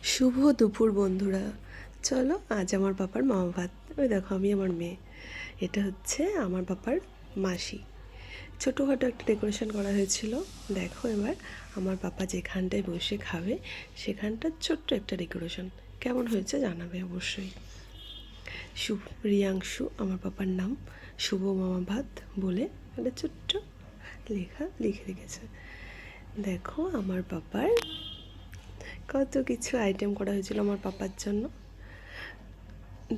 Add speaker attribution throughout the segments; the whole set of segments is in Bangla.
Speaker 1: শুভ দুপুর বন্ধুরা। চলো আজ আমার পাপার মামা ভাত। ওই দেখো আমি আমার মেয়ে, এটা হচ্ছে আমার পাপার মাসি। ছোটোখাটো একটা ডেকোরেশন করা হয়েছিল। দেখো এবার আমার পাপা যেখানটায় বসে খাবে সেখানটা ছোট্ট একটা ডেকোরেশন কেমন হয়েছে জানাবে অবশ্যই। রিয়াংশু আমার পাপার নাম, শুভ মামা ভাত বলে একটা ছোট্ট লেখা লিখে রেখেছে। দেখো আমার পাপার কত কিছু আইটেম করা হয়েছিল আমার পাপার জন্য।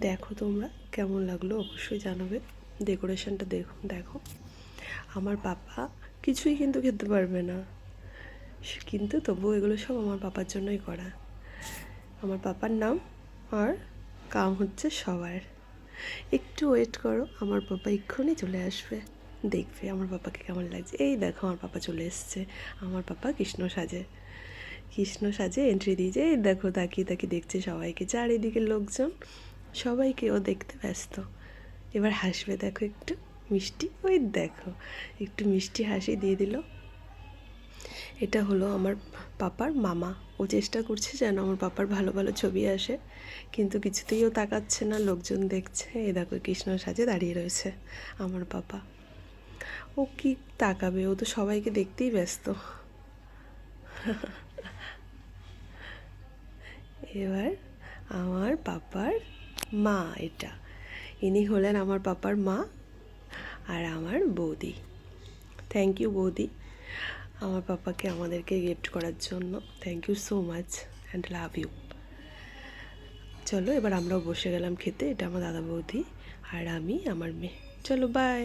Speaker 1: দেখো তোমরা কেমন লাগলো অবশ্যই জানাবে। ডেকোরেশনটা দেখো দেখো আমার পাপা কিছুই কিন্তু খেতে পারবে না, কিন্তু তবুও এগুলো সব আমার পাপার জন্যই করা। আমার পাপার নাম আর কাম হচ্ছে সবার। একটু ওয়েট করো, আমার পাপা এক্ষুনি চলে আসবে, দেখবে আমার পাপাকে কেমন লাগছে। এই দেখো আমার পাপা চলে এসছে। আমার পাপা কৃষ্ণ সাজে এন্ট্রি দিয়েছে। এই দেখো তাকিয়ে তাকিয়ে দেখছে সবাইকে, চারিদিকে লোকজন, সবাইকে ও দেখতে ব্যস্ত। এবার হাসবে, দেখো একটু মিষ্টি, ওই দেখো একটু মিষ্টি হাসি দিয়ে দিল। এটা হলো আমার পাপার মামা। ও চেষ্টা করছে যেন আমার পাপার ভালো ভালো ছবি আসে, কিন্তু কিছুতেই ও তাকাচ্ছে না, লোকজন দেখছে। এই দেখো কৃষ্ণ সাজে দাঁড়িয়ে রয়েছে আমার পাপা। ও কি তাকাবে, ও তো সবাইকে দেখতেই ব্যস্ত। এবার আমার পাপার মা, এটা ইনি হলেন আমার পাপার মা আর আমার বৌদি। থ্যাংক ইউ বৌদি আমার পাপাকে আমাদেরকে গিফট করার জন্য। Thank you so much and love you. চলো এবার আমরাও বসে গেলাম খেতে। এটা আমার দাদা বৌদি আর আমি আমার মেয়ে। চলো বাই।